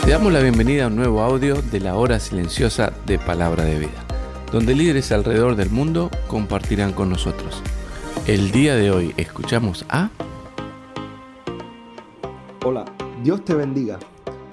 Te damos la bienvenida a un nuevo audio de la hora silenciosa de Palabra de Vida, donde líderes alrededor del mundo compartirán con nosotros. El día de hoy escuchamos a... Hola, Dios te bendiga.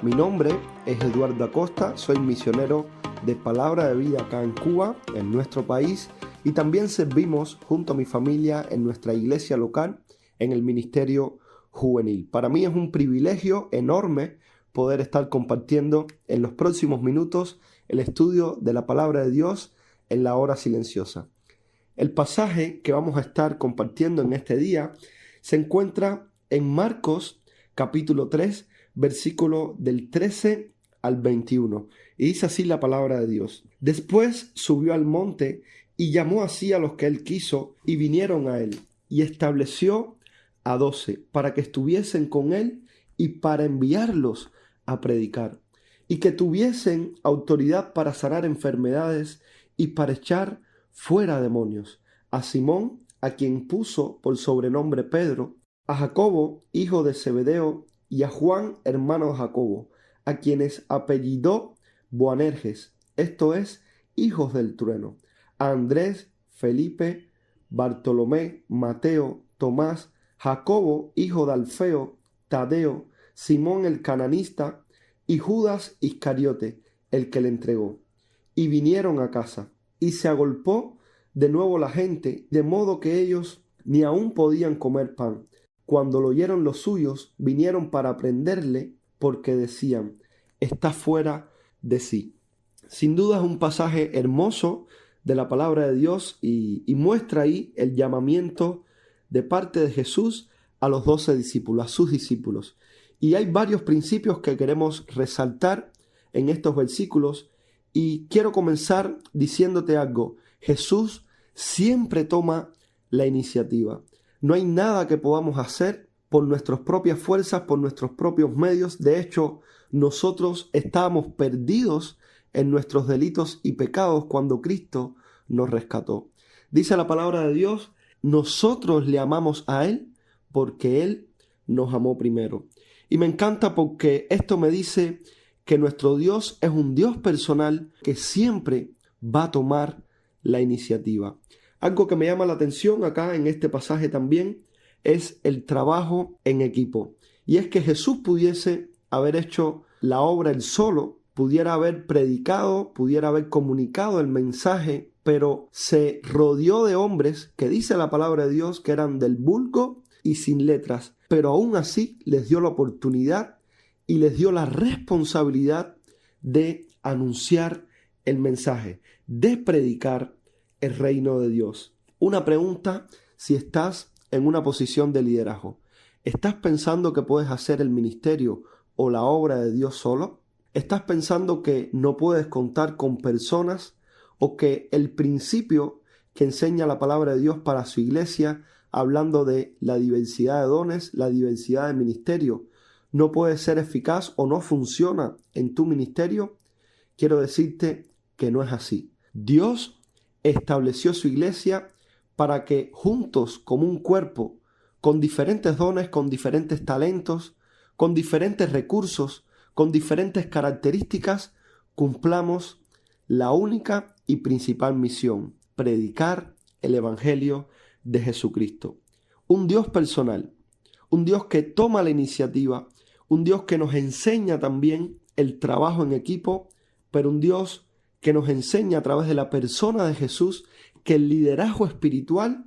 Mi nombre es Eduardo Acosta, soy misionero de Palabra de Vida acá en Cuba, en nuestro país, y también servimos junto a mi familia en nuestra iglesia local en el ministerio juvenil. Para mí es un privilegio enorme poder estar compartiendo en los próximos minutos el estudio de la Palabra de Dios en la hora silenciosa. El pasaje que vamos a estar compartiendo en este día se encuentra en Marcos capítulo 3, versículo del 13 al 21. Y dice así la palabra de Dios. Después subió al monte y llamó así a los que él quiso y vinieron a él. Y estableció a 12 para que estuviesen con él y para enviarlos a predicar. Y que tuviesen autoridad para sanar enfermedades y para echar fuera demonios. A Simón, a quien puso por sobrenombre Pedro, a Jacobo, hijo de Zebedeo, y a Juan, hermano de Jacobo, a quienes apellidó Boanerges, esto es, hijos del trueno, a Andrés, Felipe, Bartolomé, Mateo, Tomás, Jacobo, hijo de Alfeo, Tadeo, Simón el cananista, y Judas Iscariote, el que le entregó. Y vinieron a casa, y se agolpó de nuevo la gente, de modo que ellos ni aún podían comer pan. Cuando lo oyeron los suyos, vinieron para prenderle, porque decían, está fuera de sí. Sin duda es un pasaje hermoso de la palabra de Dios y muestra ahí el llamamiento de parte de Jesús a los 12 discípulos, a sus discípulos. Y hay varios principios que queremos resaltar en estos versículos y quiero comenzar diciéndote algo. Jesús siempre toma la iniciativa. No hay nada que podamos hacer por nuestras propias fuerzas, por nuestros propios medios. De hecho, nosotros estábamos perdidos en nuestros delitos y pecados cuando Cristo nos rescató. Dice la palabra de Dios, nosotros le amamos a Él porque Él nos amó primero. Y me encanta porque esto me dice que nuestro Dios es un Dios personal que siempre va a tomar la iniciativa. Algo que me llama la atención acá en este pasaje también es el trabajo en equipo. Y es que Jesús pudiese haber hecho la obra él solo, pudiera haber predicado, pudiera haber comunicado el mensaje, pero se rodeó de hombres que dice la palabra de Dios que eran del vulgo y sin letras, pero aún así les dio la oportunidad y les dio la responsabilidad de anunciar el mensaje, de predicar el reino de Dios. Una pregunta, si estás en una posición de liderazgo, ¿estás pensando que puedes hacer el ministerio o la obra de Dios solo? ¿Estás pensando que no puedes contar con personas o que el principio que enseña la palabra de Dios para su iglesia, hablando de la diversidad de dones, la diversidad de ministerio, no puede ser eficaz o no funciona en tu ministerio? Quiero decirte que no es así. Dios estableció su iglesia para que juntos, como un cuerpo, con diferentes dones, con diferentes talentos, con diferentes recursos, con diferentes características, cumplamos la única y principal misión, predicar el evangelio de Jesucristo. Un Dios personal, un Dios que toma la iniciativa, un Dios que nos enseña también el trabajo en equipo, pero un Dios que nos enseña a través de la persona de Jesús que el liderazgo espiritual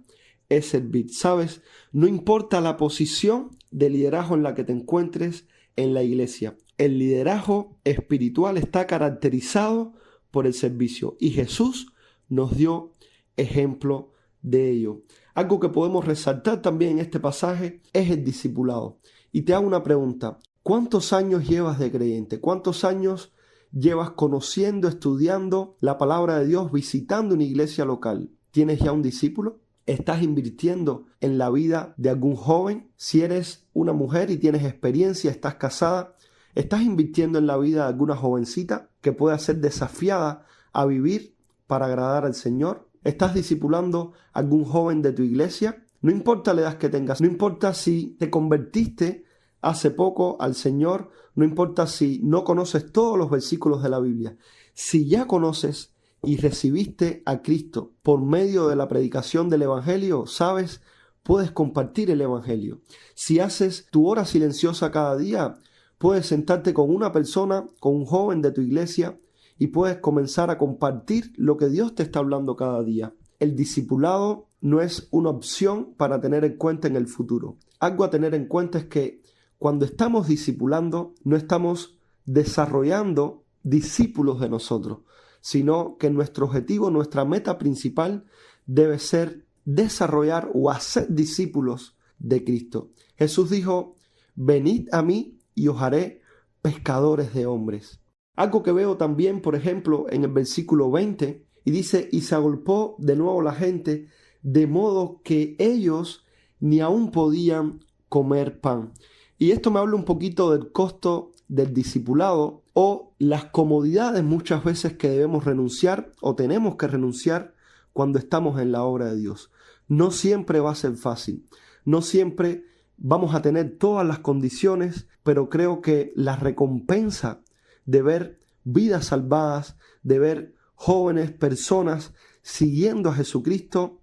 es servir. ¿Sabes? No importa la posición de liderazgo en la que te encuentres en la iglesia. El liderazgo espiritual está caracterizado por el servicio y Jesús nos dio ejemplo de ello. Algo que podemos resaltar también en este pasaje es el discipulado. Y te hago una pregunta. ¿Cuántos años llevas de creyente? ¿Cuántos años llevas conociendo, estudiando la palabra de Dios, visitando una iglesia local? ¿Tienes ya un discípulo? ¿Estás invirtiendo en la vida de algún joven? Si eres una mujer y tienes experiencia, estás casada, ¿estás invirtiendo en la vida de alguna jovencita que pueda ser desafiada a vivir para agradar al Señor? ¿Estás discipulando a algún joven de tu iglesia? No importa la edad que tengas, no importa si te convertiste hace poco al Señor, no importa si no conoces todos los versículos de la Biblia. Si ya conoces y recibiste a Cristo por medio de la predicación del Evangelio, ¿sabes? Puedes compartir el Evangelio. Si haces tu hora silenciosa cada día, puedes sentarte con una persona, con un joven de tu iglesia, y puedes comenzar a compartir lo que Dios te está hablando cada día. El discipulado no es una opción para tener en cuenta en el futuro. Algo a tener en cuenta es que cuando estamos discipulando, no estamos desarrollando discípulos de nosotros, sino que nuestro objetivo, nuestra meta principal debe ser desarrollar o hacer discípulos de Cristo. Jesús dijo: venid a mí y os haré pescadores de hombres. Algo que veo también, por ejemplo, en el versículo 20, y dice: y se agolpó de nuevo la gente, de modo que ellos ni aún podían comer pan. Y esto me habla un poquito del costo del discipulado o las comodidades muchas veces que debemos renunciar o tenemos que renunciar cuando estamos en la obra de Dios. No siempre va a ser fácil, no siempre vamos a tener todas las condiciones, pero creo que la recompensa de ver vidas salvadas, de ver jóvenes, personas siguiendo a Jesucristo,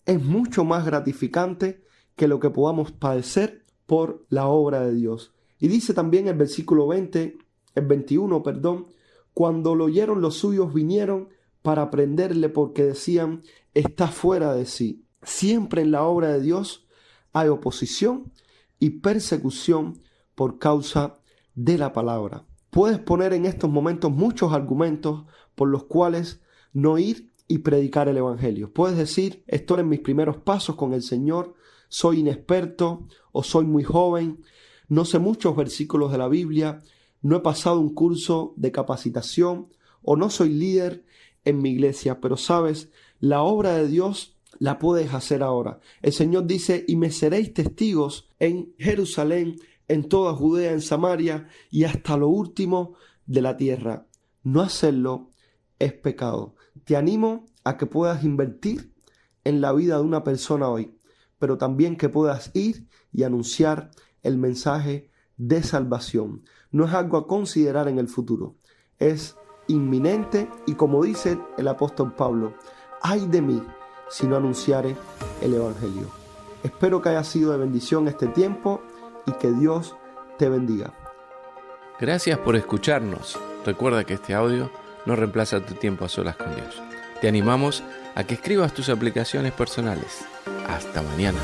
es mucho más gratificante que lo que podamos padecer por la obra de Dios. Y dice también el versículo 21, cuando lo oyeron los suyos vinieron para prenderle porque decían: está fuera de sí. Siempre en la obra de Dios hay oposición y persecución por causa de la palabra. Puedes poner en estos momentos muchos argumentos por los cuales no ir y predicar el Evangelio. Puedes decir: estoy en mis primeros pasos con el Señor, soy inexperto o soy muy joven, no sé muchos versículos de la Biblia, no he pasado un curso de capacitación o no soy líder en mi iglesia. Pero sabes, la obra de Dios la puedes hacer ahora. El Señor dice: y me seréis testigos en Jerusalén, en toda Judea, en Samaria y hasta lo último de la tierra. No hacerlo es pecado. Te animo a que puedas invertir en la vida de una persona hoy, pero también que puedas ir y anunciar el mensaje de salvación. No es algo a considerar en el futuro, es inminente y, como dice el apóstol Pablo: ay de mí si no anunciare el Evangelio. Espero que haya sido de bendición este tiempo y que Dios te bendiga. Gracias por escucharnos. Recuerda que este audio no reemplaza tu tiempo a solas con Dios. Te animamos a que escribas tus aplicaciones personales. Hasta mañana.